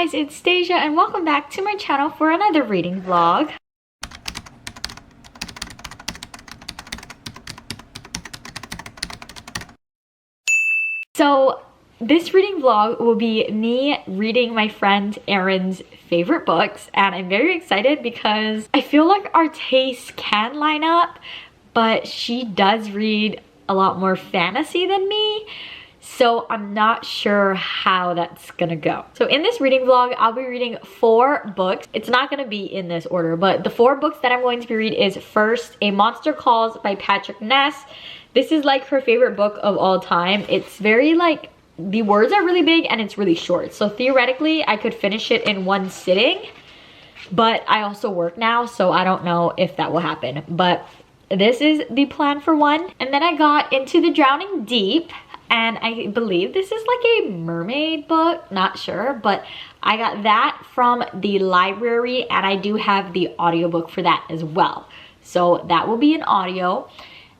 guys, it's Stasia and welcome back to my channel for another reading vlog. So this reading vlog will be me reading my friend Eryn's favorite books, and I'm very excited because I feel like our tastes can line up, but she does read a lot more fantasy than me. So I'm not sure how that's gonna go. So in this reading vlog, I'll be reading 4 books. It's not gonna be in this order, but the 4 books that I'm going to be reading is first, A Monster Calls by Patrick Ness. This is like her favorite book of all time. It's very like, the words are really big and it's really short. So theoretically, I could finish it in one sitting, but I also work now, so I don't know if that will happen. But this is the plan for one. And then I got Into the Drowning Deep. And I believe this is like a mermaid book, not sure, but I got that from the library and I do have the audiobook for that as well. So that will be an audio.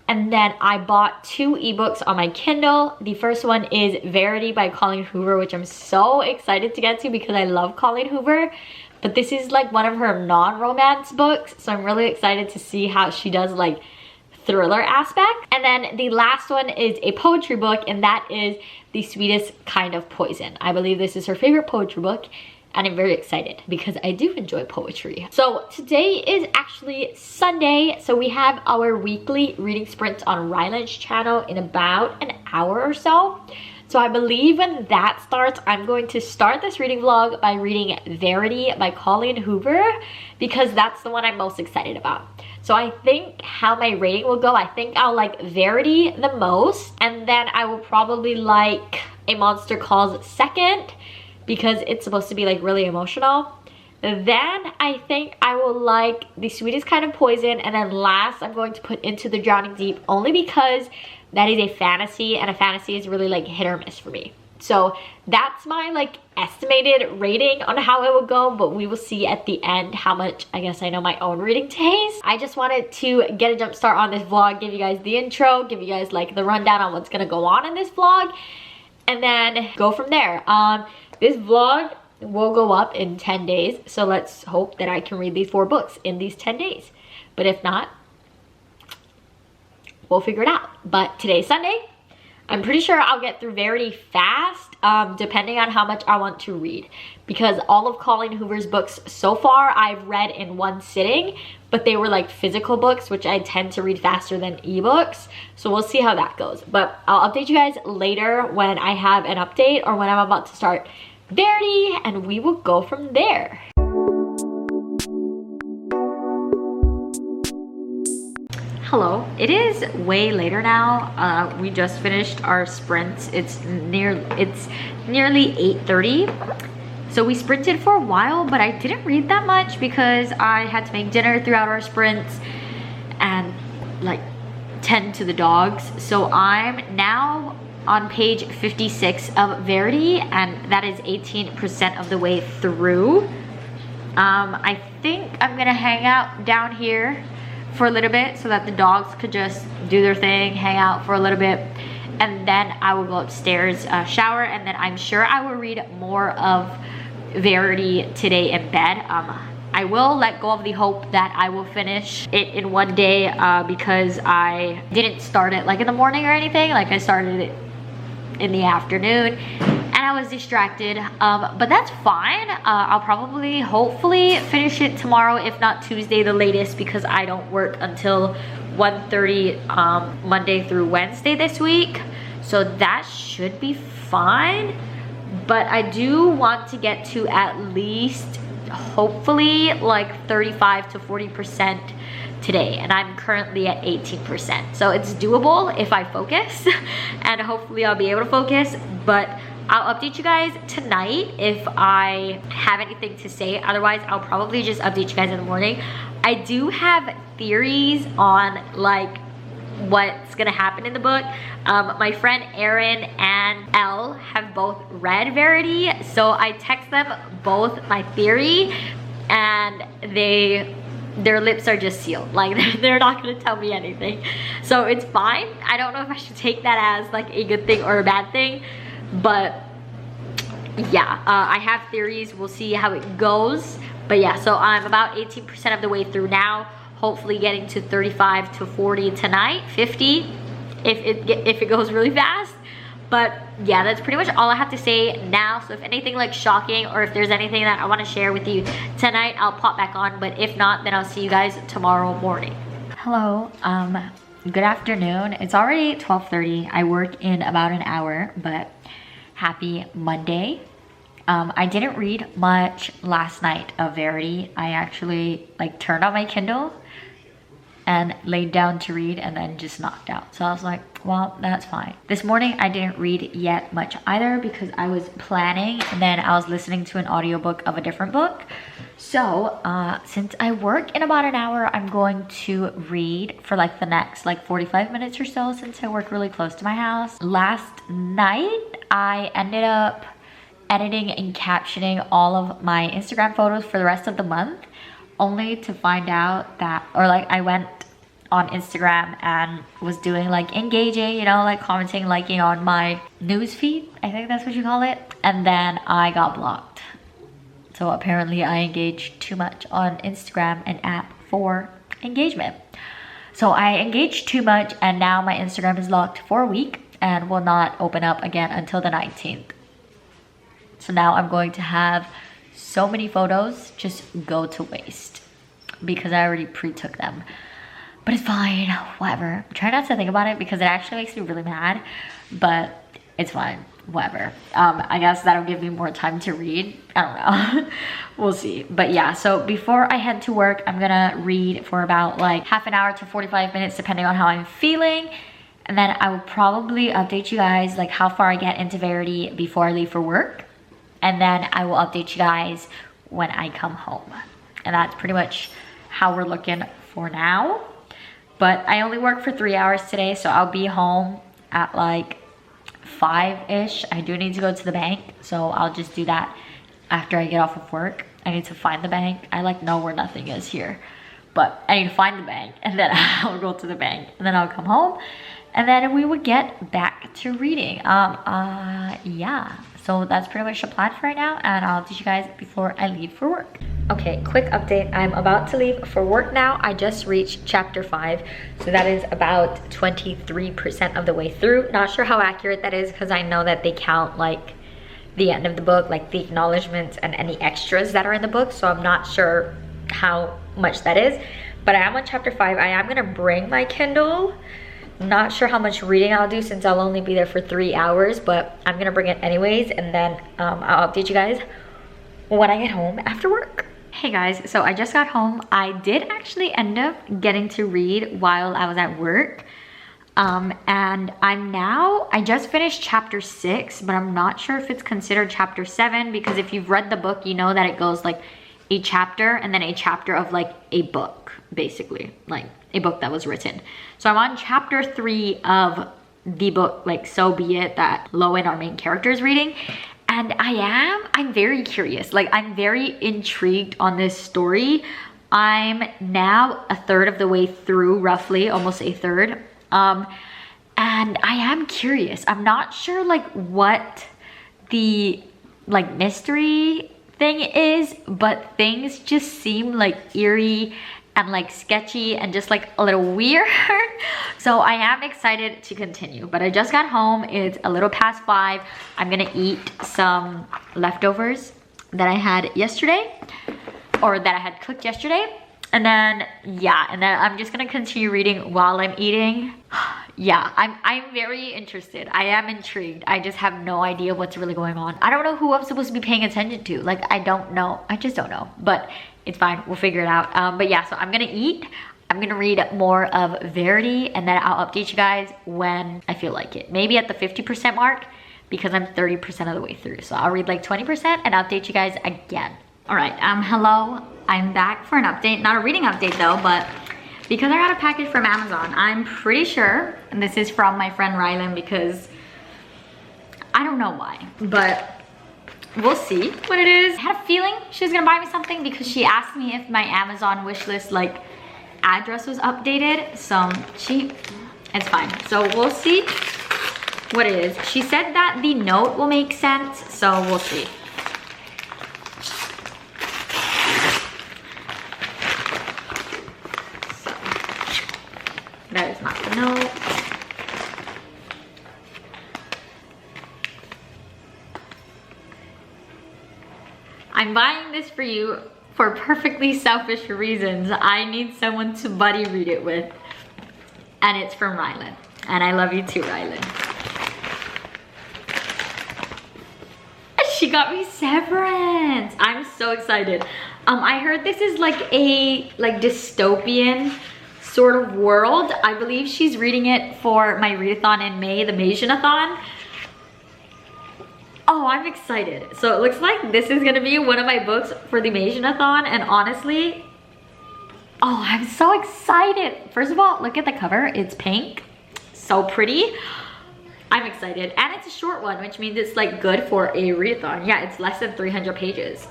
And then I bought 2 ebooks on my Kindle. The first one is Verity by Colleen Hoover, which I'm so excited to get to because I love Colleen Hoover. But this is like one of her non-romance books, so I'm really excited to see how she does like thriller aspect. And then the last one is a poetry book, and that is The Sweetest Kind of Poison. I believe this is her favorite poetry book, and I'm very excited because I do enjoy poetry. So today is actually Sunday, so we have our weekly reading sprint on Ryland's channel in about an hour or so. So I believe when that starts, I'm going to start this reading vlog by reading Verity by Colleen Hoover because that's the one I'm most excited about. So I think how my rating will go, I think I'll like Verity the most, and then I will probably like A Monster Calls second because it's supposed to be like really emotional. Then I think I will like The Sweetest Kind of Poison, and then last I'm going to put Into the Drowning Deep only because that is a fantasy, and a fantasy is really like hit or miss for me. So that's my like estimated rating on how it will go, but we will see at the end how much I guess I know my own reading taste. I just wanted to get a jump start on this vlog, give you guys the intro, give you guys like the rundown on what's gonna go on in this vlog, and then go from there. This vlog will go up in 10 days, so let's hope that I can read these 4 books in these 10 days. But if not, we'll figure it out. But today's Sunday. I'm pretty sure I'll get through Verity fast, depending on how much I want to read. Because all of Colleen Hoover's books so far, I've read in one sitting, but they were like physical books, which I tend to read faster than ebooks. So we'll see how that goes. But I'll update you guys later when I have an update or when I'm about to start Verity, and we will go from there. Hello, it is way later now. We just finished our sprints. It's nearly 8:30. So we sprinted for a while, but I didn't read that much because I had to make dinner throughout our sprints and like tend to the dogs. So I'm now on page 56 of Verity, and that is 18% of the way through. I think I'm gonna hang out down here for a little bit so that the dogs could just do their thing, hang out for a little bit, and then I will go upstairs, shower, and then I'm sure I will read more of Verity today in bed. I will let go of the hope that I will finish it in one day because I didn't start it like in the morning or anything. Like I started it in the afternoon and I was distracted, but that's fine. I'll probably hopefully finish it tomorrow, if not Tuesday the latest, because I don't work until 1:30 Monday through Wednesday this week, so that should be fine. But I do want to get to at least hopefully like 35 to 40% today, and I'm currently at 18%, so it's doable if I focus and hopefully I'll be able to focus. But I'll update you guys tonight if I have anything to say. Otherwise, I'll probably just update you guys in the morning. I do have theories on like what's gonna happen in the book. My friend Eryn and Elle have both read Verity, so I text them both my theory, and their lips are just sealed. Like they're not gonna tell me anything, so it's fine. I don't know if I should take that as like a good thing or a bad thing, but yeah, I have theories. We'll see how it goes. But yeah, so I'm about 18% of the way through now. Hopefully getting to 35 to 40 tonight, 50 if it goes really fast. But yeah, that's pretty much all I have to say now. So if anything like shocking or if there's anything that I want to share with you tonight, I'll pop back on. But if not, then I'll see you guys tomorrow morning. Hello, good afternoon. It's already 12:30. I work in about an hour, but happy Monday. I didn't read much last night of Verity. I actually like turned on my Kindle and laid down to read and then just knocked out. So I was like, well, that's fine. This morning I didn't read yet much either because I was planning and then I was listening to an audiobook of a different book. So since I work in about an hour, I'm going to read for like the next like 45 minutes or so since I work really close to my house. Last night I ended up editing and captioning all of my Instagram photos for the rest of the month, only to find out that, or like I went on Instagram and was doing like engaging, you know, like commenting, liking on my news feed, I think that's what you call it, and then I got blocked. So apparently I engaged too much on Instagram, an app for engagement. So I engaged too much and now my Instagram is locked for a week and will not open up again until the 19th. So now I'm going to have so many photos just go to waste because I already pre-took them. But it's fine, whatever. Try not to think about it because it actually makes me really mad, but it's fine, whatever. I guess that'll give me more time to read. I don't know, we'll see. But yeah, so before I head to work, I'm gonna read for about like half an hour to 45 minutes depending on how I'm feeling. And then I will probably update you guys like how far I get into Verity before I leave for work. And then I will update you guys when I come home. And that's pretty much how we're looking for now. But I only work for 3 hours today, so I'll be home at like 5-ish. I do need to go to the bank, so I'll just do that after I get off of work. I need to find the bank. I like know where nothing is here, but I need to find the bank and then I'll go to the bank and then I'll come home and then we would get back to reading. Yeah. So that's pretty much the plan for right now and I'll teach you guys before I leave for work. Okay, quick update. I'm about to leave for work now. I just reached chapter 5. So that is about 23% of the way through. Not sure how accurate that is because I know that they count like the end of the book, like the acknowledgements and any extras that are in the book. So I'm not sure how much that is. But I am on chapter 5. I am gonna bring my Kindle. Not sure how much reading I'll do since I'll only be there for 3 hours, but I'm gonna bring it anyways and then I'll update you guys when I get home after work. Hey guys, so I just got home. I did actually end up getting to read while I was at work. And I just finished chapter 6, but I'm not sure if it's considered chapter 7 because if you've read the book, you know that it goes like a chapter and then a chapter of like a book, basically, like a book that was written. So I'm on chapter 3 of the book, like So Be It, that Lowen, our main character, is reading. And I'm very curious. Like I'm very intrigued on this story. I'm now a third of the way through, roughly, almost a third. And I am curious. I'm not sure like what the like mystery thing is, but things just seem like eerie and like sketchy and just like a little weird. So I am excited to continue, but I just got home. It's a little past 5. I'm gonna eat some leftovers that I had yesterday or that I had cooked yesterday. And then, yeah, and then I'm just gonna continue reading while I'm eating. Yeah, I'm very interested. I am intrigued. I just have no idea what's really going on. I don't know who I'm supposed to be paying attention to. Like, I don't know. I just don't know. But it's fine. We'll figure it out. But yeah, so I'm gonna eat. I'm gonna read more of Verity, and then I'll update you guys when I feel like it. Maybe at the 50% mark, because I'm 30% of the way through. So I'll read like 20% and update you guys again. All right, hello. I'm back for an update. Not a reading update though, but because I got a package from Amazon, I'm pretty sure, and this is from my friend Rylan because I don't know why, but we'll see what it is. I had a feeling she was gonna buy me something because she asked me if my Amazon wish list like address was updated. So it's fine. So we'll see what it is. She said that the note will make sense, so we'll see. So, that is not the note. I'm buying this for you for perfectly selfish reasons. I need someone to buddy read it with. And it's from Rylan. And I love you too, Rylan. She got me Severance. I'm so excited. I heard this is like a dystopian sort of world. I believe she's reading it for my readathon in May, the Maysionathon. Oh, I'm excited. So it looks like this is gonna be one of my books for the Maysionathon, and honestly, oh, I'm so excited. First of all, look at the cover. It's pink. So pretty. I'm excited. And it's a short one, which means it's like good for a readathon. Yeah, it's less than 300 pages.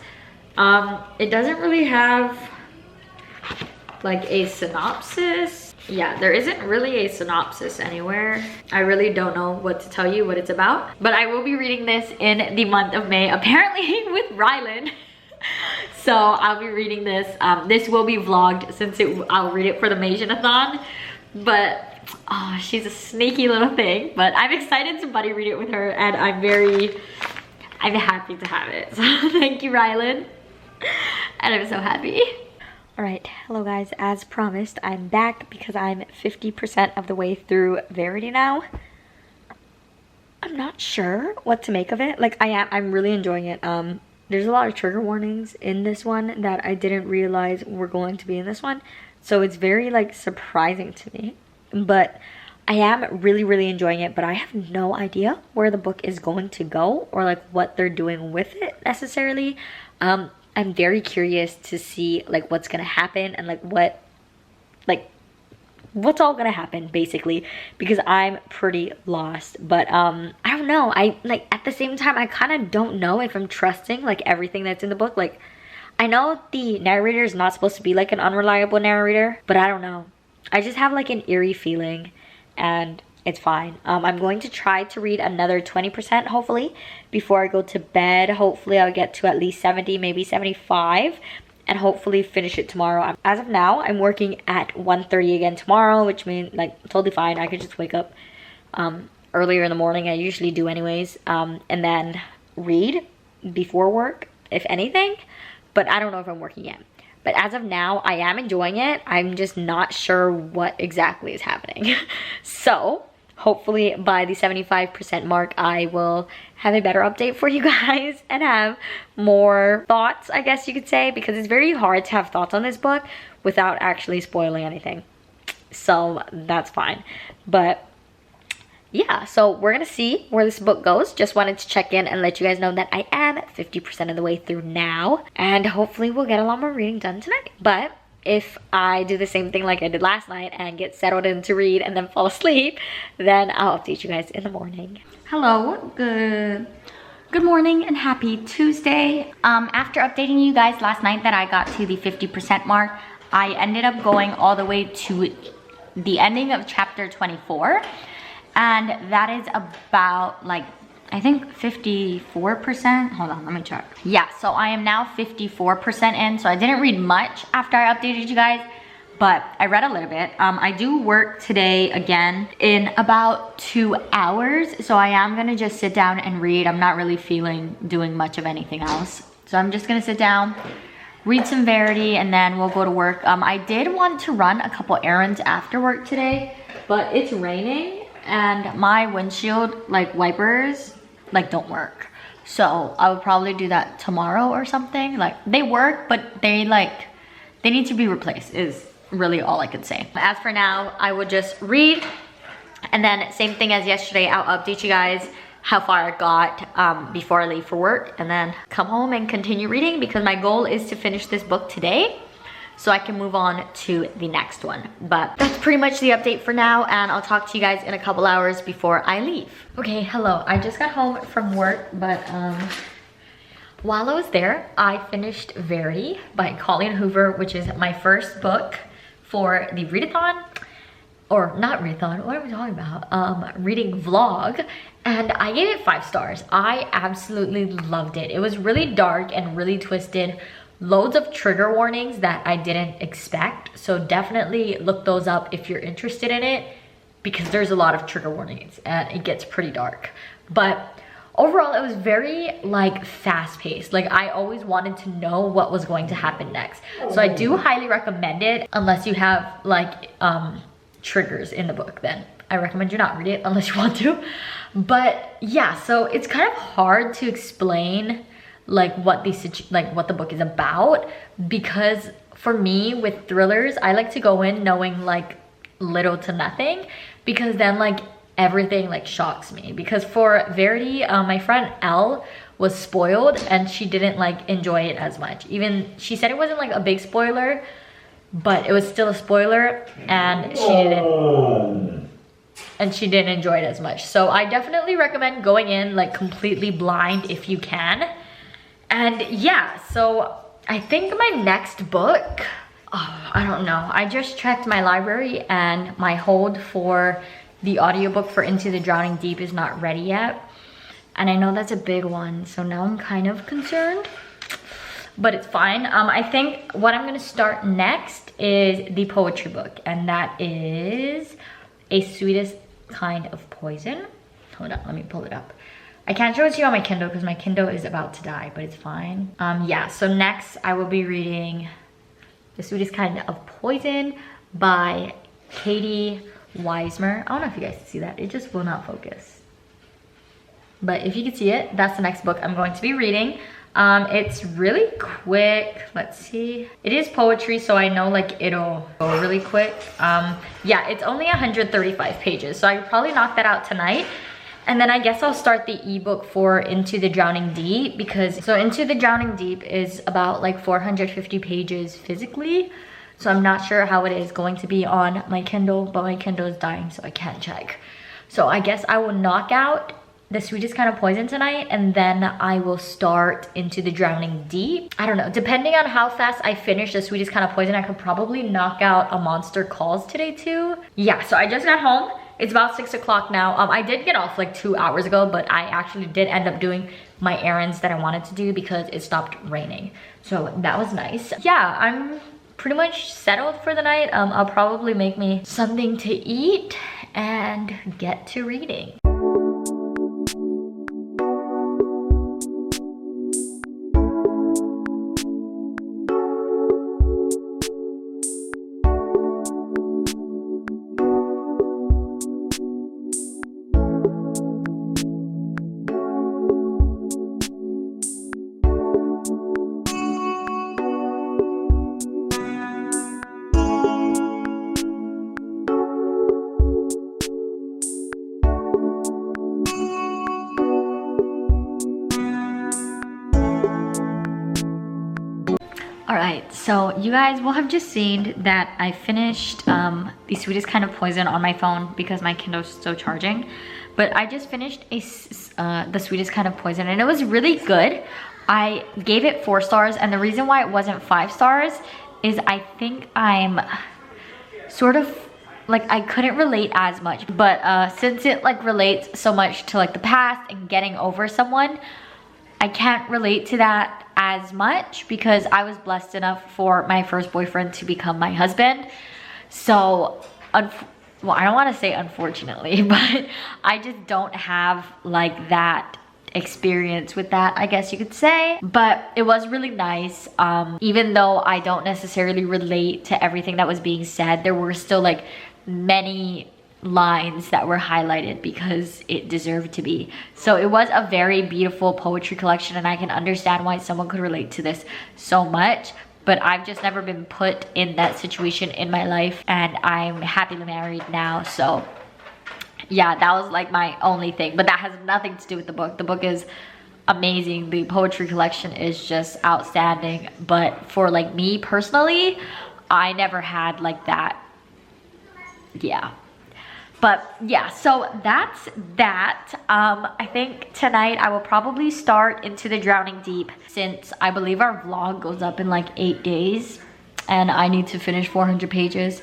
It doesn't really have like a synopsis. Yeah, there isn't really a synopsis anywhere. I really don't know what to tell you what it's about. But I will be reading this in the month of May, apparently with Rylan. So I'll be reading this. This will be vlogged since I'll read it for the Maysionathon. But oh, she's a sneaky little thing. But I'm excited to buddy read it with her, and I'm happy to have it. So thank you, Rylan. And I'm so happy. All right, hello guys. As promised, I'm back because I'm 50% of the way through Verity now. I'm not sure what to make of it. Like I'm really enjoying it. There's a lot of trigger warnings in this one that I didn't realize were going to be in this one. So it's very like surprising to me. But I am really enjoying it, but I have no idea where the book is going to go or like what they're doing with it necessarily. I'm very curious to see like what's gonna happen and what's all gonna happen basically, because I'm pretty lost. But I don't know, I like at the same time I kind of don't know if I'm trusting like everything that's in the book. Like I know the narrator is not supposed to be like an unreliable narrator, but I don't know, I just have like an eerie feeling, and it's fine. I'm going to try to read another 20% hopefully before I go to bed. Hopefully I'll get to at least 70, maybe 75, and hopefully finish it tomorrow. As of now, I'm working at 1:30 again tomorrow, which means like totally fine. I could just wake up earlier in the morning. I usually do anyways, and then read before work if anything, but I don't know if I'm working yet. But as of now, I am enjoying it. I'm just not sure what exactly is happening. So hopefully by the 75% mark, I will have a better update for you guys and have more thoughts, I guess you could say, because it's very hard to have thoughts on this book without actually spoiling anything. So that's fine. But yeah, so we're gonna see where this book goes. Just wanted to check in and let you guys know that I am 50% of the way through now, and hopefully we'll get a lot more reading done tonight. But if I do the same thing like I did last night and get settled in to read and then fall asleep, then I'll update you guys in the morning. Hello, good morning and happy Tuesday. After updating you guys last night that I got to the 50% mark, I ended up going all the way to the ending of chapter 24. And that is about like, I think 54%. Hold on, let me check. Yeah, so I am now 54% in. So I didn't read much after I updated you guys, but I read a little bit. I do work today again in about 2 hours. So I am gonna just sit down and read. I'm not really feeling doing much of anything else. So I'm just gonna sit down, read some Verity, and then we'll go to work. I did want to run a couple errands after work today, but it's raining and my windshield like wipers like don't work. So I would probably do that tomorrow or something. Like they work, but they need to be replaced is really all I could say. As for now, I would just read, and then same thing as yesterday, I'll update you guys how far I got before I leave for work, and then come home and continue reading, because my goal is to finish this book today so I can move on to the next one. But that's pretty much the update for now, and I'll talk to you guys in a couple hours before I leave. Okay, hello. I just got home from work, but while I was there, I finished Verity by Colleen Hoover, which is my first book for the readathon. or not readathon, what are we talking about? Reading vlog, and I gave it 5 stars. I absolutely loved it. It was really dark and really twisted. Loads of trigger warnings that I didn't expect. So definitely look those up if you're interested in it, because there's a lot of trigger warnings and it gets pretty dark. But overall, it was very like fast-paced. Like I always wanted to know what was going to happen next. So I do highly recommend it, unless you have like triggers in the book. Then I recommend you not read it unless you want to. But yeah, so it's kind of hard to explain like what the book is about, because for me with thrillers, I like to go in knowing like little to nothing, because then like everything like shocks me. Because for Verity, my friend Elle was spoiled and she didn't like enjoy it as much. Even she said it wasn't like a big spoiler, but it was still a spoiler, and she didn't enjoy it as much. So I definitely recommend going in like completely blind if you can. And yeah, so I think my next book, I don't know. I just checked my library and my hold for the audiobook for Into the Drowning Deep is not ready yet. And I know that's a big one, so now I'm kind of concerned, but it's fine. I think what I'm gonna start next is the poetry book, and that is A Sweetest Kind of Poison. Hold on, let me pull it up. I can't show it to you on my Kindle because my Kindle is about to die, but it's fine. Yeah, so next I will be reading The Sweetest Kind of Poison by Katie Weismer. I don't know if you guys can see that. It just will not focus. But if you can see it, that's the next book I'm going to be reading. It's really quick. Let's see. It is poetry, so I know like it'll go really quick. Yeah, it's only 135 pages, so I could probably knock that out tonight. And then I guess I'll start the ebook for Into the Drowning Deep, because so Into the Drowning Deep is about like 450 pages physically. So I'm not sure how it is going to be on my Kindle, but my Kindle is dying, so I can't check. So I guess I will knock out The Sweetest Kind of Poison tonight, and then I will start Into the Drowning Deep. I don't know, depending on how fast I finish The Sweetest Kind of Poison, I could probably knock out A Monster Calls today too. Yeah, so I just got home. It's about 6 o'clock now. I did get off like 2 hours ago, but I actually did end up doing my errands that I wanted to do because it stopped raining. So that was nice. Yeah, I'm pretty much settled for the night. I'll probably make me something to eat and get to reading. Alright, so you guys will have just seen that I finished The Sweetest Kind of Poison on my phone because my Kindle's still charging. But I just finished The Sweetest Kind of Poison, and it was really good. I gave it 4 stars, and the reason why it wasn't 5 stars is I think I'm sort of like I couldn't relate as much. But since it like relates so much to like the past and getting over someone, I can't relate to that as much because I was blessed enough for my first boyfriend to become my husband. So, well, I don't want to say unfortunately, but I just don't have like that experience with that, I guess you could say. But it was really nice. Even though I don't necessarily relate to everything that was being said, there were still like many lines that were highlighted because it deserved to be. So it was a very beautiful poetry collection, and I can understand why someone could relate to this so much. But I've just never been put in that situation in my life, and I'm happily married now. So yeah, that was like my only thing, but that has nothing to do with the book. The book is amazing. The poetry collection is just outstanding. But for like me personally, I never had like that. Yeah. But yeah, so that's that. I think tonight I will probably start Into the Drowning Deep, since I believe our vlog goes up in like 8 days and I need to finish 400 pages.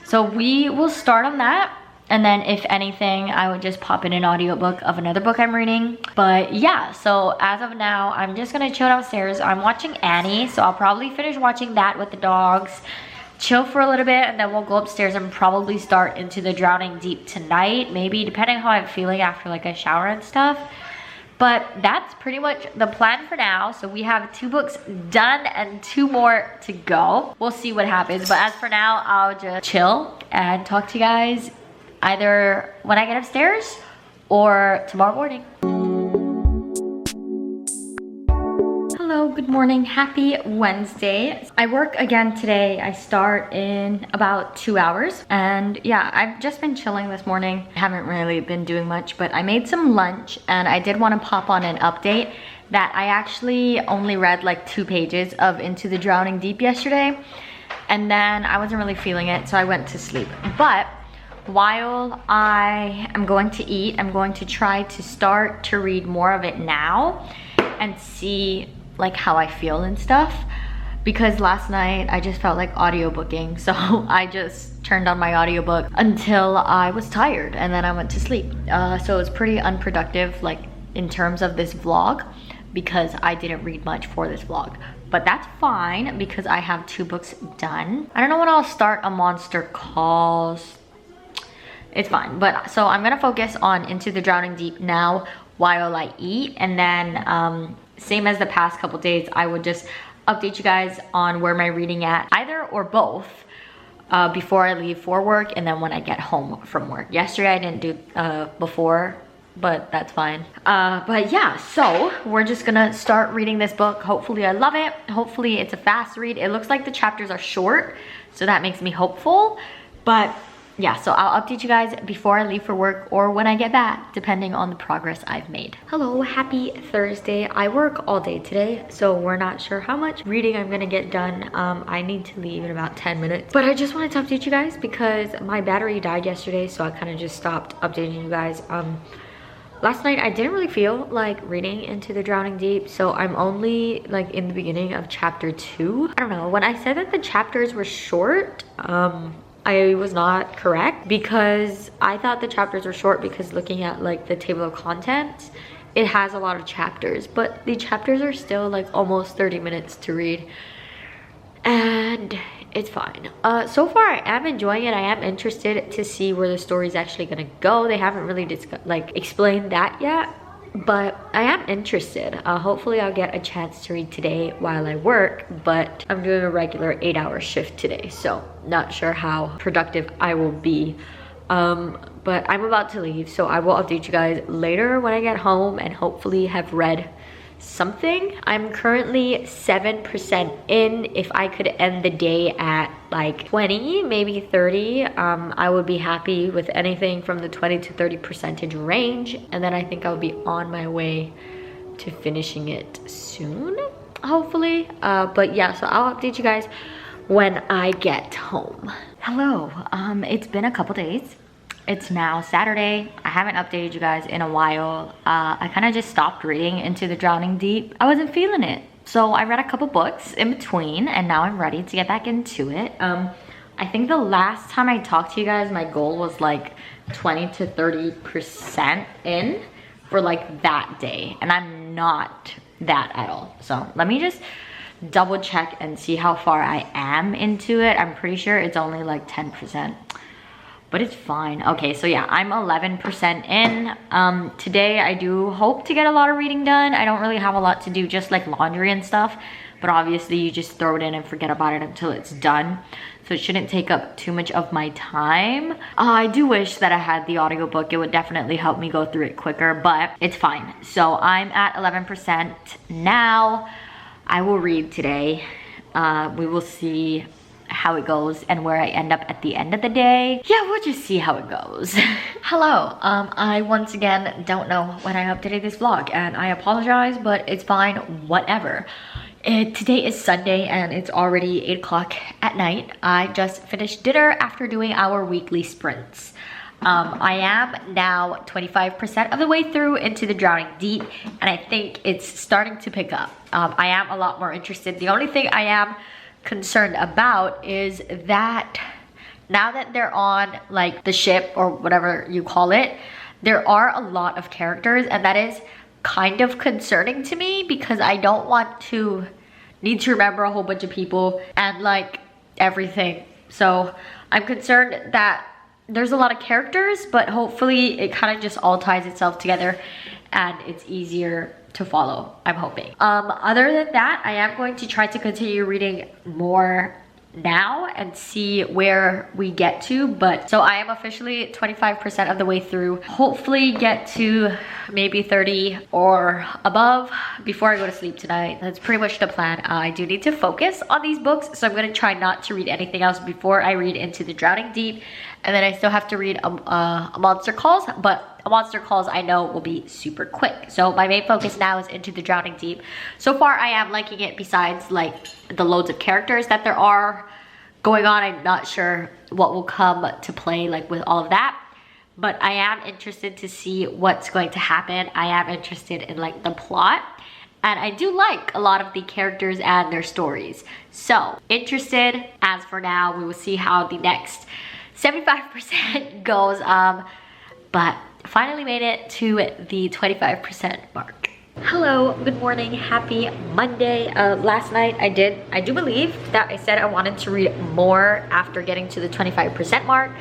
So we will start on that. And then if anything, I would just pop in an audiobook of another book I'm reading. But yeah, so as of now, I'm just gonna chill downstairs. I'm watching Annie, so I'll probably finish watching that with the dogs, chill for a little bit, and then we'll go upstairs and probably start Into the Drowning Deep tonight. Maybe, depending on how I'm feeling after like a shower and stuff. But that's pretty much the plan for now. So we have 2 books done and 2 more to go. We'll see what happens. But as for now, I'll just chill and talk to you guys either when I get upstairs or tomorrow morning. Hello, good morning, happy Wednesday. I work again today. I start in about 2 hours. And yeah, I've just been chilling this morning. I haven't really been doing much, but I made some lunch and I did want to pop on an update that I actually only read like 2 pages of Into the Drowning Deep yesterday. And then I wasn't really feeling it, so I went to sleep. But while I am going to eat, I'm going to try to start to read more of it now and see like how I feel and stuff, because last night I just felt like audiobooking, so I just turned on my audiobook until I was tired and then I went to sleep. So it was pretty unproductive like in terms of this vlog, because I didn't read much for this vlog. But that's fine because I have 2 books done. I don't know when I'll start A Monster Calls. It's fine, but so I'm gonna focus on Into the Drowning Deep now while I eat, and then same as the past couple days, I would just update you guys on where my reading at, either or both, before I leave for work and then when I get home from work. Yesterday I didn't do before, but that's fine. But yeah, so we're just gonna start reading this book. Hopefully I love it. Hopefully it's a fast read. It looks like the chapters are short, so that makes me hopeful. But yeah, so I'll update you guys before I leave for work or when I get back, depending on the progress I've made. Hello, happy Thursday. I work all day today, so we're not sure how much reading I'm gonna get done. I need to leave in about 10 minutes. But I just wanted to update you guys because my battery died yesterday, so I kind of just stopped updating you guys. Last night I didn't really feel like reading Into the Drowning Deep, so I'm only like in the beginning of chapter 2. I don't know, when I said that the chapters were short, I was not correct, because I thought the chapters were short because looking at like the table of contents, it has a lot of chapters, but the chapters are still like almost 30 minutes to read, and it's fine. So far I am enjoying it. I am interested to see where the story is actually gonna go. They haven't really explained that yet, but I am interested. Hopefully I'll get a chance to read today while I work, but I'm doing a regular 8-hour shift today, so not sure how productive I will be. But I'm about to leave, so I will update you guys later when I get home and hopefully have read something. I'm currently 7% in. If I could end the day at like 20, maybe 30, I would be happy with anything from the 20 to 30% range, and then I think I'll be on my way to finishing it soon, hopefully. But yeah, so I'll update you guys when I get home. Hello, it's been a couple days. It's now Saturday. I haven't updated you guys in a while. I kind of just stopped reading Into the Drowning Deep. I wasn't feeling it. So I read a couple books in between and now I'm ready to get back into it. I think the last time I talked to you guys, my goal was like 20 to 30% in for like that day. And I'm not that at all. So let me just double check and see how far I am into it. I'm pretty sure it's only like 10%. But it's fine. Okay, so yeah, I'm 11% in. Today I do hope to get a lot of reading done. I don't really have a lot to do, just like laundry and stuff. But obviously you just throw it in and forget about it until it's done. So it shouldn't take up too much of my time. I do wish that I had the audiobook. It would definitely help me go through it quicker, but it's fine. So I'm at 11% now. I will read today. We will see how it goes and where I end up at the end of the day. Yeah, we'll just see how it goes. Hello, I once again don't know when I updated this vlog and I apologize, but it's fine, whatever. Today is Sunday and it's already 8 o'clock at night. I just finished dinner after doing our weekly sprints. I am now 25% of the way through Into the Drowning Deep, and I think it's starting to pick up. I am a lot more interested. The only thing I am concerned about is that now that they're on like the ship or whatever you call it, there are a lot of characters, and that is kind of concerning to me because I don't want to need to remember a whole bunch of people and like everything. So I'm concerned that there's a lot of characters, but hopefully it kind of just all ties itself together and it's easier to follow, I'm hoping. Other than that, I am going to try to continue reading more now and see where we get to. But so I am officially 25% of the way through. Hopefully get to maybe 30 or above before I go to sleep tonight. That's pretty much the plan. I do need to focus on these books, so I'm gonna try not to read anything else before I read into the Drowning Deep. And then I still have to read a Monster Calls, but a Monster Calls I know will be super quick. So my main focus now is into the Drowning Deep. So far I am liking it, besides like the loads of characters that there are going on. I'm not sure what will come to play like with all of that, but I am interested to see what's going to happen. I am interested in like the plot, and I do like a lot of the characters and their stories. So interested. As for now, we will see how the next 75% goes, but finally made it to the 25% mark. Hello, good morning, happy Monday. Last night I do believe that I said I wanted to read more after getting to the 25% mark,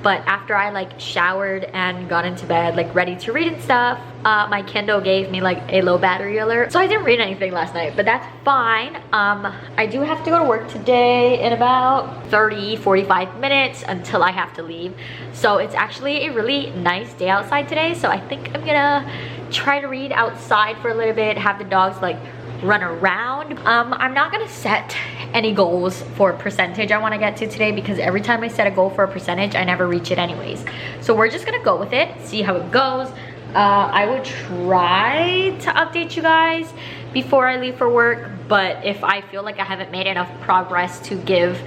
but after I like showered and got into bed, like ready to read and stuff, my Kindle gave me like a low battery alert, so I didn't read anything last night, but that's fine. I do have to go to work today in about 30-45 minutes until I have to leave, so it's actually a really nice day outside today, so I think I'm gonna try to read outside for a little bit, have the dogs like run around. I'm not gonna set any goals for percentage I want to get to today, because every time I set a goal for a percentage I never reach it anyways, so we're just gonna go with it, see how it goes. I would try to update you guys before I leave for work, but if I feel like I haven't made enough progress to give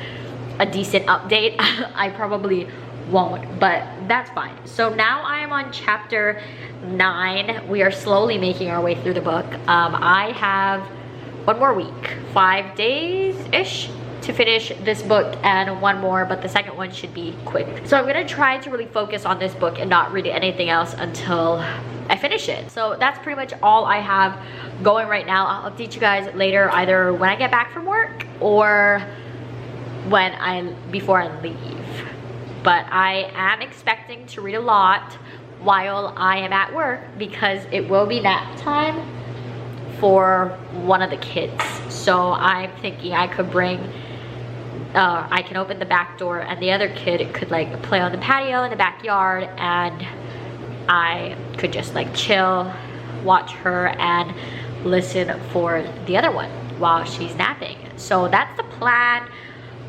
a decent update, I probably won't, but that's fine. So now I am on chapter 9. We are slowly making our way through the book. I have one more week, 5 days-ish to finish this book, and one more, but the second one should be quick. So I'm gonna try to really focus on this book and not read anything else until I finish it. So that's pretty much all I have going right now. I'll update you guys later, either when I get back from work or before I leave. But I am expecting to read a lot while I am at work, because it will be nap time for one of the kids. So I'm thinking I could bring I can open the back door and the other kid could like play on the patio in the backyard, and I could just like chill, watch her, and listen for the other one while she's napping. So that's the plan.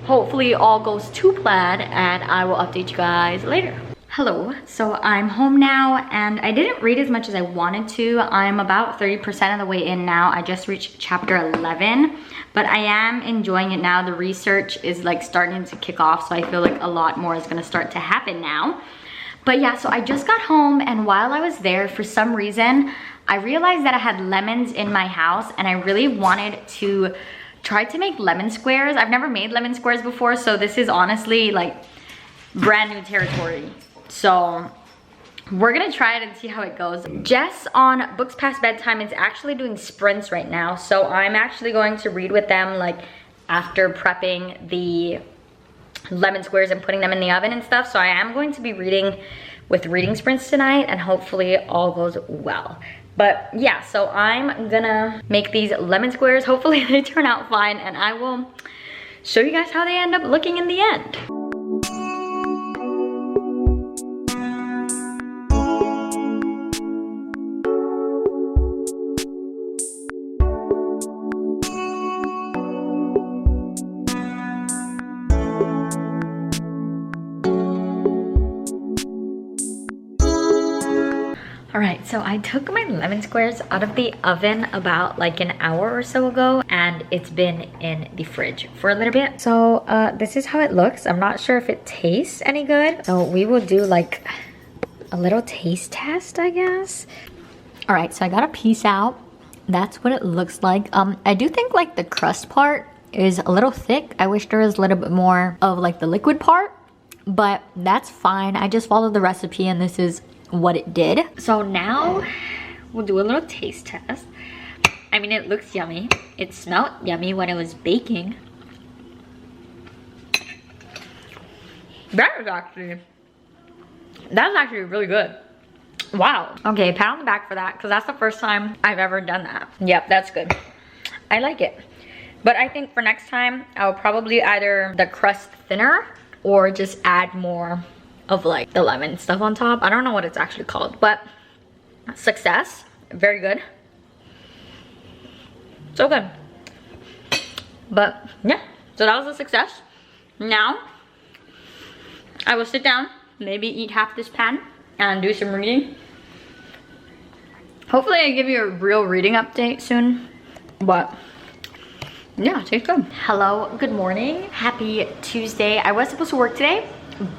Hopefully all goes to plan, and I will update you guys later. Hello, so I'm home now, and I didn't read as much as I wanted to. I'm about 30% of the way in now. I just reached chapter 11, but I am enjoying it now. The research is like starting to kick off, so I feel like a lot more is gonna start to happen now. But yeah, so I just got home, and while I was there, for some reason, I realized that I had lemons in my house, and I really wanted to try to make lemon squares. I've never made lemon squares before, so this is honestly like brand new territory. So we're gonna try it and see how it goes. Jess on Books Past Bedtime is actually doing sprints right now, so I'm actually going to read with them like after prepping the lemon squares and putting them in the oven and stuff. So I am going to be reading with reading sprints tonight, and hopefully all goes well. But yeah, so I'm gonna make these lemon squares. Hopefully they turn out fine, and I will show you guys how they end up looking in the end. Alright, so I took my lemon squares out of the oven about like an hour or so ago, and it's been in the fridge for a little bit. So this is how it looks. I'm not sure if it tastes any good, so we will do like a little taste test, I guess. Alright, so I got a piece out. That's what it looks like. I do think like the crust part is a little thick. I wish there was a little bit more of like the liquid part, but that's fine. I just followed the recipe and this is what it did. So now we'll do a little taste test. I mean, it looks yummy. It smelled yummy when it was baking. That's actually really good. Wow. Okay, pat on the back for that, because that's the first time I've ever done that. Yep, that's good. I like it. But I think for next time, I'll probably either the crust thinner or just add more of like the lemon stuff on top. I don't know what it's actually called, but success. Very good. So good. But yeah, so that was a success. Now, I will sit down, maybe eat half this pan and do some reading. Hopefully I give you a real reading update soon, but yeah, tastes good. Hello, good morning, happy Tuesday. I was supposed to work today,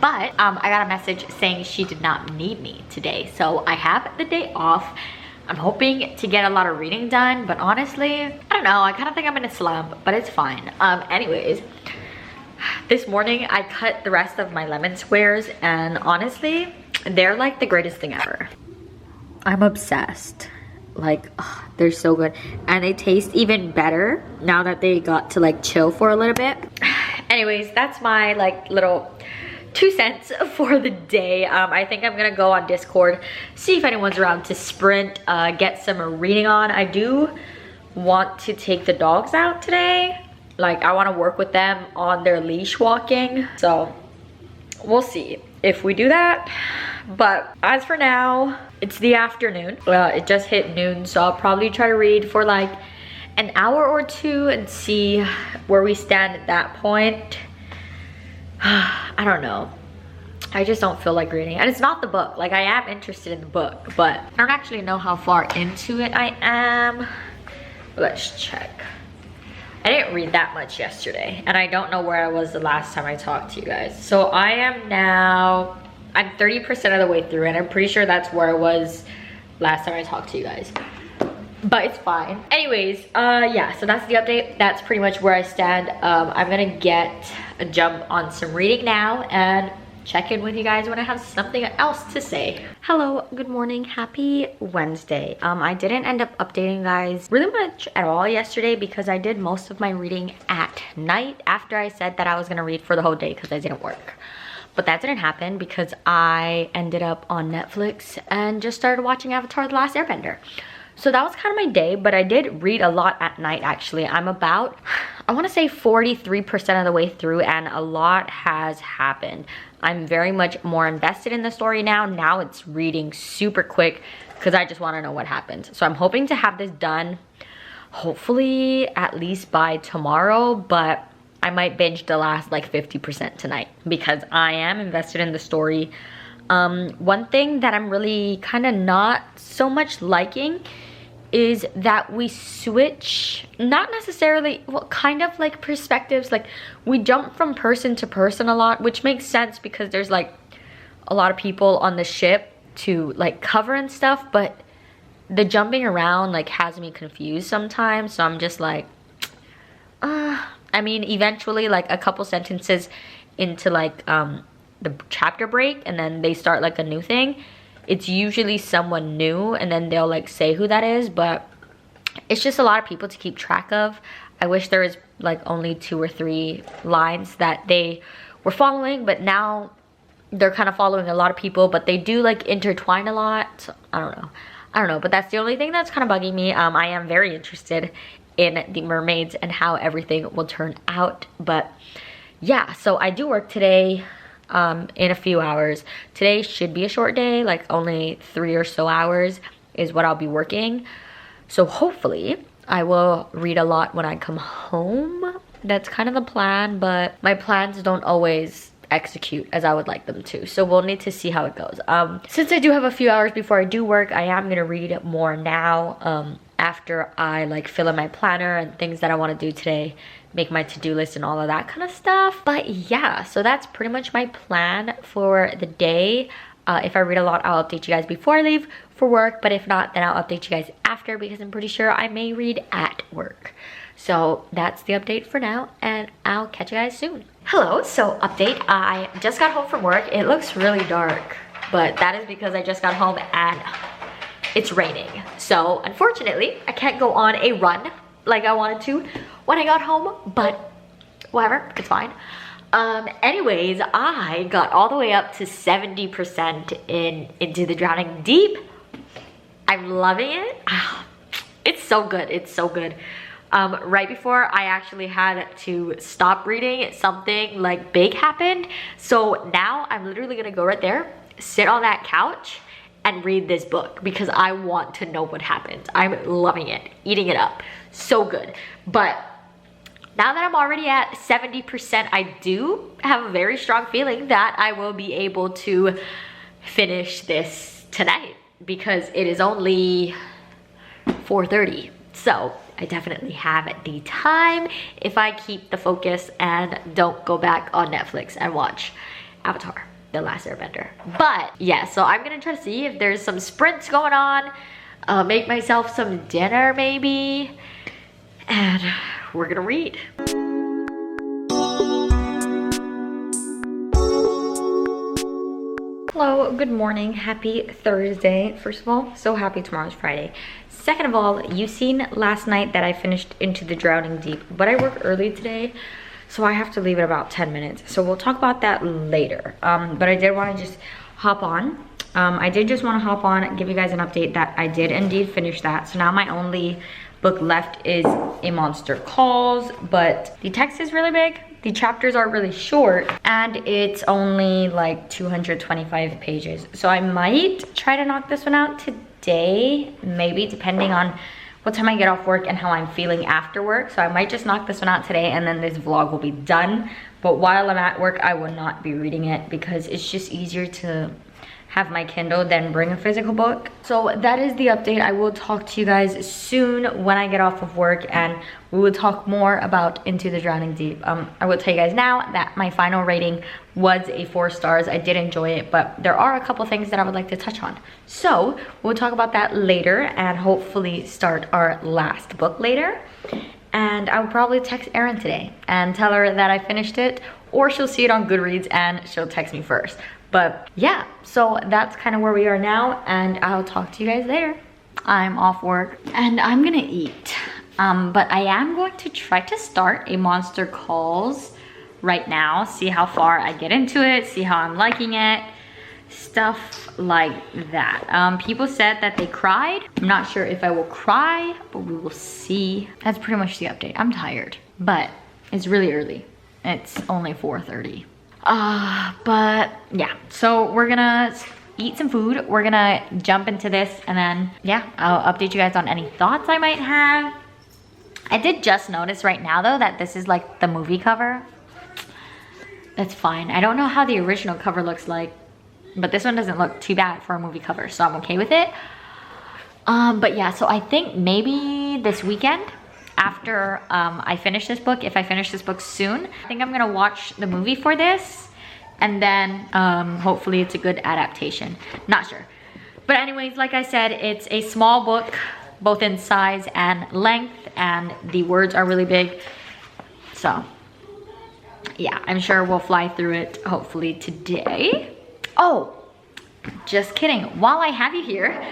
but I got a message saying she did not need me today. So I have the day off. I'm hoping to get a lot of reading done, but honestly, I don't know, I kind of think I'm in a slump, but it's fine. Anyways, this morning I cut the rest of my lemon squares, and honestly, they're like the greatest thing ever. I'm obsessed. Like, oh, they're so good, and they taste even better now that they got to like chill for a little bit. Anyways, that's my like little 2 cents for the day. I think I'm gonna go on Discord, see if anyone's around to sprint, get some reading on. I do want to take the dogs out today. Like, I want to work with them on their leash walking, so we'll see if we do that. But as for now, it's the afternoon. Well, it just hit noon, so I'll probably try to read for like an hour or two and see where we stand at that point. I don't know. I just don't feel like reading. And it's not the book. Like, I am interested in the book, but I don't actually know how far into it I am. Let's check. I didn't read that much yesterday, and I don't know where I was the last time I talked to you guys. So I am now, I'm 30% of the way through, and I'm pretty sure that's where I was last time I talked to you guys. But it's fine. Anyways, yeah, so that's the update. That's pretty much where I stand. I'm gonna get a jump on some reading now and check in with you guys when I have something else to say. Hello, good morning, happy Wednesday. I didn't end up updating you guys really much at all yesterday because I did most of my reading at night after I said that I was gonna read for the whole day because I didn't work. But that didn't happen because I ended up on Netflix and just started watching Avatar: The Last Airbender. So that was kind of my day, but I did read a lot at night actually. I'm about, I want to say 43% of the way through, and a lot has happened. I'm very much more invested in the story now. Now it's reading super quick because I just want to know what happens. So I'm hoping to have this done hopefully at least by tomorrow, but I might binge the last like 50% tonight because I am invested in the story. One thing that I'm really kind of not so much liking is that we switch, not necessarily, well, kind of like perspectives. Like, we jump from person to person a lot, which makes sense because there's like a lot of people on the ship to like cover and stuff, but the jumping around like has me confused sometimes. So I'm just like, I mean, eventually like a couple sentences into like the chapter break and then they start like a new thing, it's usually someone new and then they'll like say who that is, but it's just a lot of people to keep track of. I wish there was like only 2 or 3 lines that they were following, but now they're kind of following a lot of people, but they do like intertwine a lot. So, I don't know, but that's the only thing that's kind of bugging me. I am very interested in the mermaids and how everything will turn out. But yeah, so I do work today in a few hours. Today should be a short day, like only 3 or so hours is what I'll be working. So hopefully I will read a lot when I come home. That's kind of the plan, but my plans don't always execute as I would like them to. So we'll need to see how it goes. Since I do have a few hours before I do work, I am gonna read more now after I like fill in my planner and things that I want to do today, make my to-do list and all of that kind of stuff. But yeah, so that's pretty much my plan for the day. If I read a lot, I'll update you guys before I leave for work, but if not, then I'll update you guys after because I'm pretty sure I may read at work. So that's the update for now, and I'll catch you guys soon. Hello, so update. I just got home from work. It looks really dark, but that is because I just got home and it's raining. So unfortunately, I can't go on a run like I wanted to when I got home, but whatever, it's fine. Anyways, I got all the way up to 70% in Into the Drowning Deep. I'm loving it. It's so good, it's so good. Right before I actually had to stop reading, something like big happened. So now I'm literally gonna go right there, sit on that couch, and read this book because I want to know what happens. I'm loving it, eating it up. So good. But now that I'm already at 70%, I do have a very strong feeling that I will be able to finish this tonight because it is only 4:30. So I definitely have the time if I keep the focus and don't go back on Netflix and watch Avatar: The Last Airbender. But yeah, so I'm gonna try to see if there's some sprints going on, make myself some dinner maybe, and we're gonna read. Hello, good morning, happy Thursday. First of all, so happy tomorrow's Friday. Second of all, you've seen last night that I finished Into the Drowning Deep, but I work early today, so I have to leave in about 10 minutes. So we'll talk about that later. But I did want to just hop on. I did just want to hop on and give you guys an update that I did indeed finish that. So now my only book left is A Monster Calls, but the text is really big. The chapters are really short, and it's only like 225 pages. So I might try to knock this one out today, maybe, depending on what time I get off work and how I'm feeling after work. So I might just knock this one out today, and then this vlog will be done. But while I'm at work, I will not be reading it because it's just easier to have my Kindle than bring a physical book. So that is the update. I will talk to you guys soon when I get off of work, and we will talk more about Into the Drowning Deep. I will tell you guys now that my final rating was a 4 stars. I did enjoy it, but there are a couple things that I would like to touch on. So we'll talk about that later and hopefully start our last book later. And I will probably text Eryn today and tell her that I finished it, or she'll see it on Goodreads and she'll text me first. But yeah, so that's kind of where we are now, and I'll talk to you guys later. I'm off work and I'm gonna eat. But I am going to try to start A Monster Calls right now, see how far I get into it, see how I'm liking it, stuff like that. People said that they cried. I'm not sure if I will cry, but we will see. That's pretty much the update. I'm tired, but it's really early. It's only 4:30. But yeah, so we're gonna eat some food. We're gonna jump into this, and then yeah, I'll update you guys on any thoughts I might have. I did just notice right now though that this is like the movie cover. That's fine. I don't know how the original cover looks like, but this one doesn't look too bad for a movie cover, so I'm okay with it. But yeah, so I think maybe this weekend, after I finish this book, if I finish this book soon, I think I'm gonna watch the movie for this, and then hopefully it's a good adaptation. Not sure. But anyways, like I said, it's a small book, both in size and length, and the words are really big. So yeah, I'm sure we'll fly through it hopefully today. Oh, just kidding. While I have you here,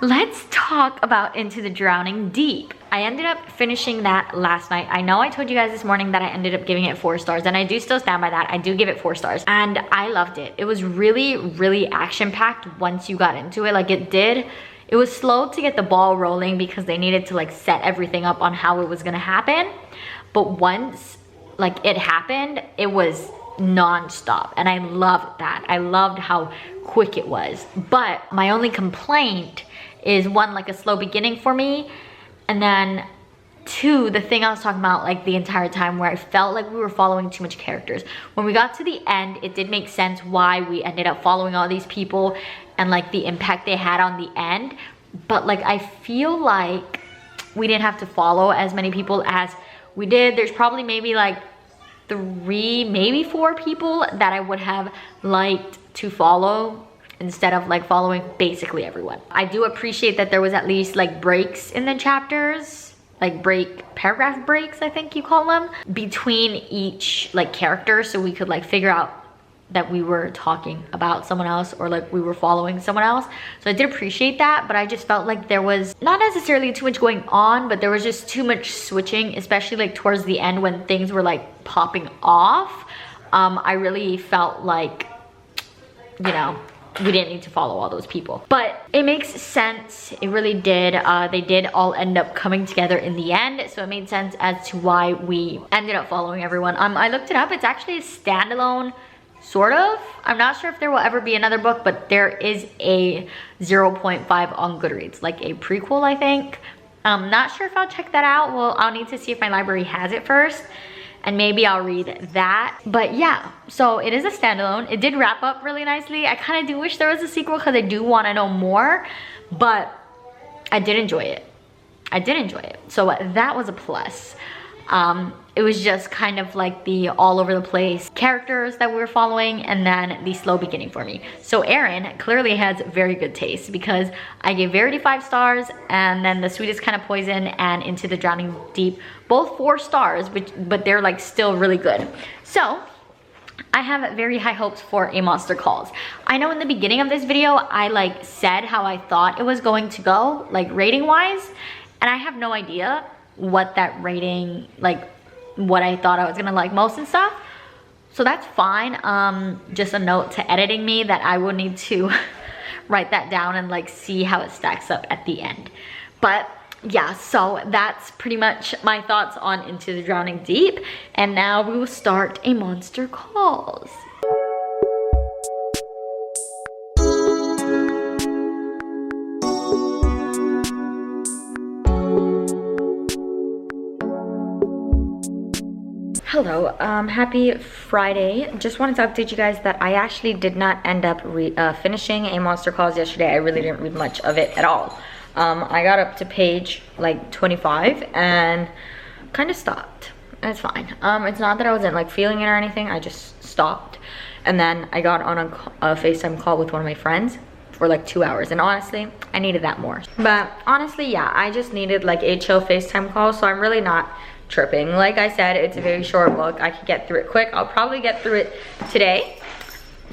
let's talk about Into the Drowning Deep. I ended up finishing that last night. I know I told you guys this morning that I ended up giving it 4 stars, and I do still stand by that. I do give it 4 stars, and I loved it. It was really, really action-packed once you got into it. Like it was slow to get the ball rolling because they needed to like set everything up on how it was gonna happen. But once like it happened, it was non-stop, and I loved that. I loved how quick it was. But my only complaint is, one, like a slow beginning for me, and then 2, the thing I was talking about like the entire time, where I felt like we were following too much characters. When we got to the end, it did make sense why we ended up following all these people and like the impact they had on the end, but like I feel like we didn't have to follow as many people as we did. There's probably maybe like 3, maybe 4 people that I would have liked to follow instead of like following basically everyone. I do appreciate that there was at least like breaks in the chapters, like paragraph breaks, I think you call them, between each like character, so we could like figure out that we were talking about someone else or like we were following someone else. So I did appreciate that, but I just felt like there was not necessarily too much going on, but there was just too much switching, especially like towards the end when things were like popping off. I really felt like, you know, we didn't need to follow all those people, but it makes sense. It really did. They did all end up coming together in the end, so it made sense as to why we ended up following everyone. I looked it up. It's actually a standalone, sort of. I'm not sure if there will ever be another book, but there is a 0.5 on Goodreads, like a prequel, I think. I'm not sure if I'll check that out. Well, I'll need to see if my library has it first, and maybe I'll read that. But yeah, so it is a standalone. It did wrap up really nicely. I kind of do wish there was a sequel because I do want to know more, but I did enjoy it. I did enjoy it. So that was a plus. It was just kind of like the all over the place characters that we were following, and then the slow beginning for me. So Eryn clearly has very good taste, because I gave Verity 5 stars, and then The Sweetest Kind of Poison and Into the Drowning Deep, both 4 stars, but they're like still really good. So I have very high hopes for A Monster Calls. I know in the beginning of this video, I like said how I thought it was going to go, like rating wise, and I have no idea what that rating, like what I thought I was gonna like most and stuff. So that's fine. Just a note to editing me that I will need to write that down and like see how it stacks up at the end. But yeah, so that's pretty much my thoughts on Into the Drowning Deep. And now we will start A Monster Calls. Hello, happy Friday. Just wanted to update you guys that I actually did not end up finishing A Monster Calls yesterday. I really didn't read much of it at all. I got up to page like 25 and kind of stopped. It's fine. It's not that I wasn't like feeling it or anything. I just stopped. And then I got on a FaceTime call with one of my friends for like 2 hours, and honestly, I needed that more. But honestly, yeah, I just needed like a chill FaceTime call, so I'm really not tripping. Like I said, it's a very short book. I could get through it quick. I'll probably get through it today,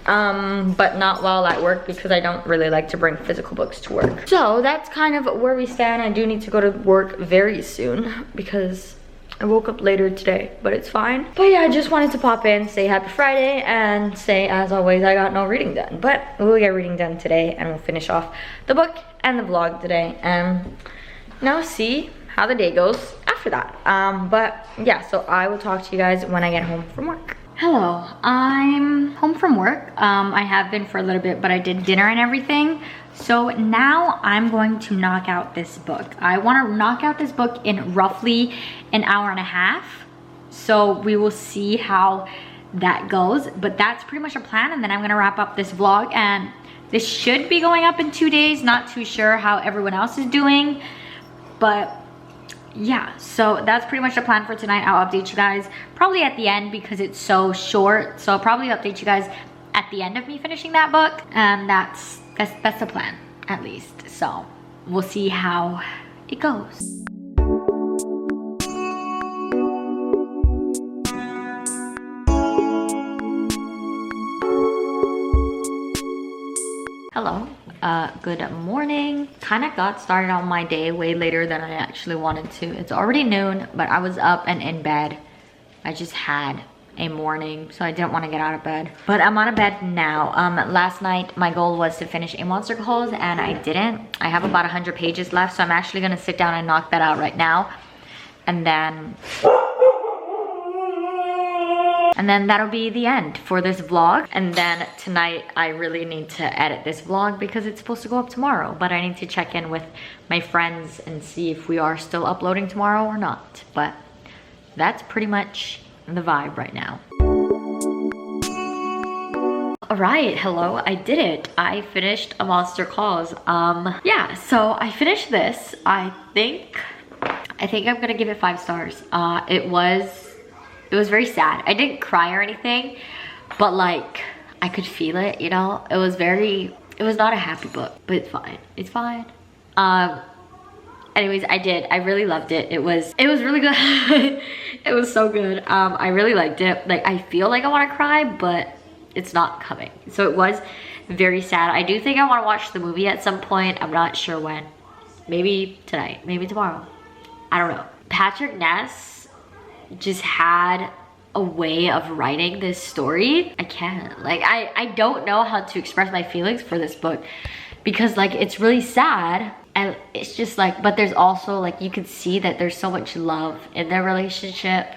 but not while at work, because I don't really like to bring physical books to work. So that's kind of where we stand. I do need to go to work very soon because I woke up later today, but it's fine. But yeah, I just wanted to pop in, say happy Friday, and say, as always, I got no reading done. But we'll get reading done today, and we'll finish off the book and the vlog today, and now see how the day goes after that. But yeah, so I will talk to you guys when I get home from work. Hello, I'm home from work. I have been for a little bit, but I did dinner and everything. So now I'm going to knock out this book. I want to knock out this book in roughly an hour and a half. So we will see how that goes, but that's pretty much a plan. And then I'm going to wrap up this vlog, and this should be going up in 2 days. Not too sure how everyone else is doing, but yeah, so that's pretty much the plan for tonight. I'll update you guys probably at the end because it's so short. So I'll probably update you guys at the end of me finishing that book, and that's the plan, at least. So we'll see how it goes. Hello, good morning. Kind of got started on my day way later than I actually wanted to. It's already noon, but I was up and in bed. I just had a morning, so I didn't want to get out of bed. But I'm out of bed now. Last night, my goal was to finish A Monster Calls, and I didn't. I have about 100 pages left, so I'm actually gonna sit down and knock that out right now. And then that'll be the end for this vlog. And then tonight I really need to edit this vlog because it's supposed to go up tomorrow, but I need to check in with my friends and see if we are still uploading tomorrow or not. But that's pretty much the vibe right now. All right, hello, I did it. I finished A Monster Calls. Yeah, so I finished this. I think I'm gonna give it 5 stars. It was very sad. I didn't cry or anything, but like I could feel it, you know? It was not a happy book, but it's fine. It's fine. anyways, I did. I really loved it. It was really good. It was so good. I really liked it. Like, I feel like I want to cry, but it's not coming. So it was very sad. I do think I want to watch the movie at some point. I'm not sure when. Maybe tonight, maybe tomorrow. I don't know. Patrick Ness just had a way of writing this story. I can't. Like, I don't know how to express my feelings for this book, because like, it's really sad, and it's just like, but there's also like, you can see that there's so much love in their relationship,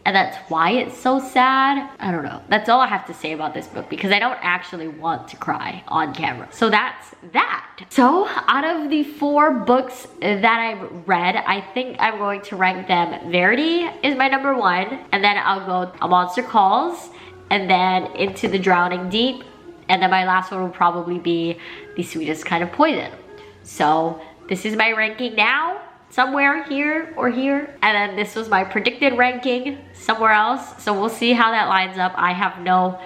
and that's why it's so sad. I don't know. That's all I have to say about this book, because I don't actually want to cry on camera. So that's that. So out of the 4 books that I've read, I think I'm going to rank them. Verity is my number 1, and then I'll go A Monster Calls, and then Into the Drowning Deep, and then my last one will probably be The Sweetest Kind of Poison. So this is my ranking now, somewhere here or here, and then this was my predicted ranking somewhere else. So we'll see how that lines up. I have no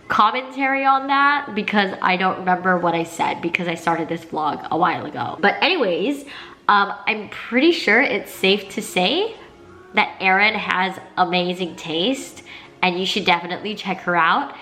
commentary on that because I don't remember what I said, because I started this vlog a while ago. But anyways, I'm pretty sure it's safe to say that Eryn has amazing taste, and you should definitely check her out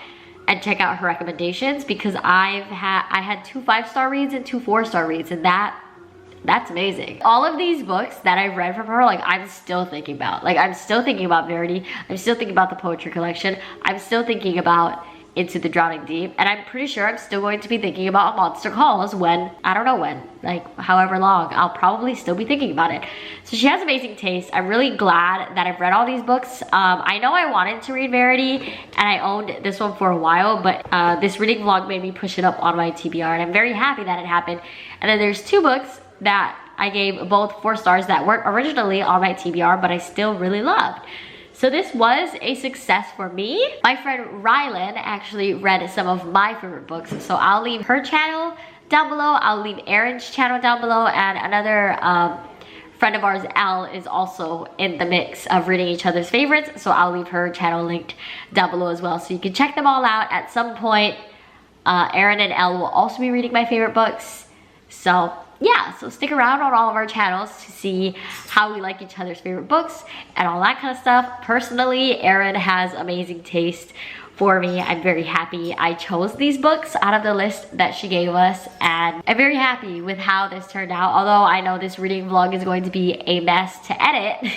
and check out her recommendations, because I had 2 5-star reads and 2 4-star reads, and that's amazing. All of these books that I've read from her, like, I'm still thinking about. Like, I'm still thinking about Verity. I'm still thinking about the poetry collection. I'm still thinking about Into the Drowning Deep. And I'm pretty sure I'm still going to be thinking about A Monster Calls when, I don't know when, like however long, I'll probably still be thinking about it. So she has amazing taste. I'm really glad that I've read all these books. I know I wanted to read Verity, and I owned this one for a while, but this reading vlog made me push it up on my TBR, and I'm very happy that it happened. And then there's 2 books that I gave both 4 stars that weren't originally on my TBR, but I still really loved. So this was a success for me. My friend Rylan actually read some of my favorite books, so I'll leave her channel down below. I'll leave Erin's channel down below, and another friend of ours, Elle, is also in the mix of reading each other's favorites, so I'll leave her channel linked down below as well, so you can check them all out at some point. Eryn and Elle will also be reading my favorite books. So yeah, so stick around on all of our channels to see how we like each other's favorite books and all that kind of stuff. Personally, Eryn has amazing taste for me. I'm very happy I chose these books out of the list that she gave us, and I'm very happy with how this turned out. Although I know this reading vlog is going to be a mess to edit,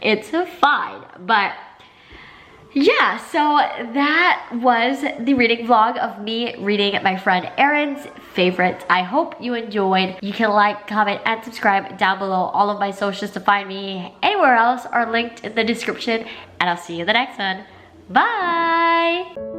it's fine. But yeah, so that was the reading vlog of me reading my friend Erin's favorites. I hope you enjoyed. You can like, comment, and subscribe down below. All of my socials to find me anywhere else are linked in the description, and I'll see you in the next one. Bye!